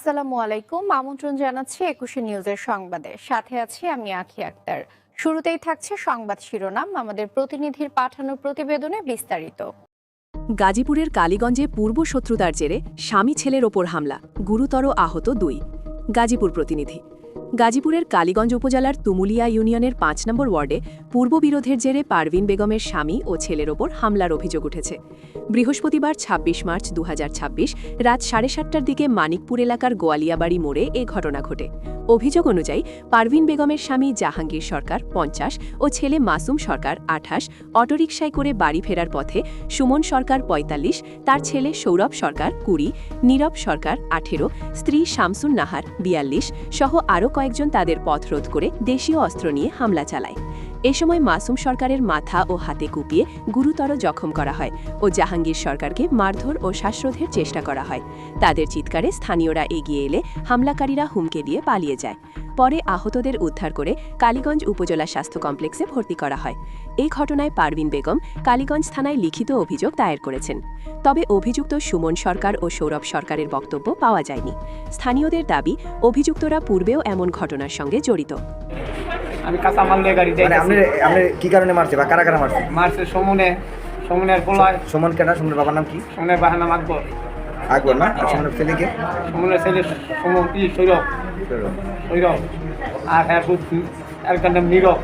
আসসালামু আলাইকুম। আমন্ত্রণ জানাচ্ছি ২১শে নিউজের সংবাদে। সাথে আছি আমি আঁখি আক্তার। শুরুতেই থাকছে সংবাদ শিরোনাম, আমাদের প্রতিনিধির পাঠানো প্রতিবেদনে বিস্তারিত। গাজীপুরের কালীগঞ্জে পূর্ব শত্রুতার জেরে স্বামী ছেলের ওপর হামলা, গুরুতর আহত ২। গাজীপুর প্রতিনিধি। গাজীপুরের কালীগঞ্জ উপজেলার তুমুলিয়া ইউনিয়নের ৫ নম্বর ওয়ার্ডে পূর্ববিরোধের জেরে পারভিন বেগমের স্বামী ও ছেলের ওপর হামলার অভিযোগ উঠেছে। বৃহস্পতিবার ২৬ মার্চ ২০২৬ রাত ৭:৩০টার দিকে মানিকপুর এলাকার গোয়ালিয়াবাড়ি মোড়ে এ ঘটনা ঘটে। অভিযোগ অনুযায়ী পারভিন বেগমের স্বামী জাহাঙ্গীর সরকার ৫০ ও ছেলে মাসুম সরকার ২৮ অটোরিকশায় করে বাড়ি ফেরার পথে সুমন সরকার ৪৫, তার ছেলে সৌরভ সরকার ২০, নীরব সরকার ১৮, স্ত্রী শামসুন নাহার ৪২ সহ আরও কয়েকজন তাদের পথ রোধ করে দেশীয় অস্ত্র নিয়ে হামলা চালায়। এ সময় মাসুম সরকারের মাথা ও হাতে কুপিয়ে গুরুতর জখম করা হয় ও জাহাঙ্গীর সরকারকে মারধর ও শ্বাসরোধের চেষ্টা করা হয়। তাদের চিৎকারে স্থানীয়রা এগিয়ে এলে হামলাকারীরা হুমকি দিয়ে পালিয়ে যায়। পরে আহতদের উদ্ধার করে কালীগঞ্জ উপজেলা স্বাস্থ্য কমপ্লেক্সে ভর্তি করা হয়। এই ঘটনায় পারভিন বেগম কালীগঞ্জ থানায় লিখিত অভিযোগ দায়ের করেছেন। তবে অভিযুক্ত সুমন সরকার ও সৌরভ সরকারের বক্তব্য পাওয়া যায়নি। স্থানীয়দের দাবি, অভিযুক্তরা পূর্বেও এমন ঘটনার সঙ্গে জড়িত। আমি কাঁচা মাল নিয়ে গাড়ি যাই। আপনি কি কারণে মারছে বা কারা কারা মারছে? মারছে সমনের পোলায়। সুমন কেনা? সুমনের বাবার নাম কি? সমনের বাহার নাম আকবর। আকবর না? আর সুমনের ছেলেকে? সমনের ছেলে সৌরভ। আর হ্যাঁ একটার নাম নীরব।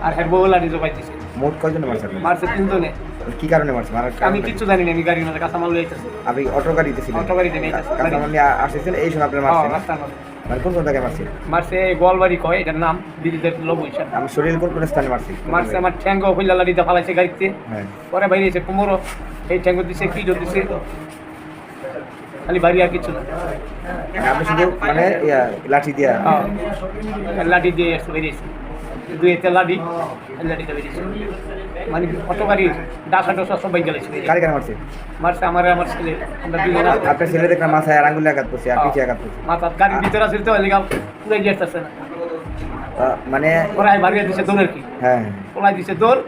আর হ্যাঁ বউলা নিজে পাইতেছে। মোট কয়জনে মারছে? মারছে ৩ জনে। কি কারণে মারছে? আমি কিচ্ছু জানি না, আমি গাড়ির মধ্যে কাঁচা মাল লইতেছি। আপনি অটো গাড়িতে ছিলেন? অটো গাড়িতে নিয়ে কাঁচা মাল নিয়ে আসছেন, এই সময় আপনি মারছেন? মানে কোন কোন জায়গায় মারছে? মারছে গোয়ালবাড়ি কয়, এটার নাম দিদিদের লোক হইছে। আমি শরীর কোন কোন স্থানে মারছি? মারছে আমার ঠ্যাঙ্গ হইলা লাড়িতে ফালাইছে গাড়িতে। হ্যাঁ। পরে বাইরেছে কোমরও, এই ঠ্যাঙ্গ দিছে, কি দিছে, খালি বাড়ি আর কিছু না। আপনি শুধু মানে লাঠি দিয়া? লাঠি দিয়ে বেরিয়েছে, 2 লাঠিতে বেরিয়েছে। মানে অটো গাড়ি ডাকা ডোসা সবাই গেলেছে। কারে কারে মারছে? মারছে আমার ছেলে, আমরা 2 জন। আপনার ছেলে দেখলাম মাথায় আর আঙ্গুলে আঘাত করছে, আর পিঠে আঘাত করছে। মাথা গাড়ির ভিতরে আসলে তো লেগা পুরাই যেতেছে না। মানে ওরাই বাড়িয়ে দিছে দৌড়ের কি। হ্যাঁ, ওলাই দিছে দৌড়,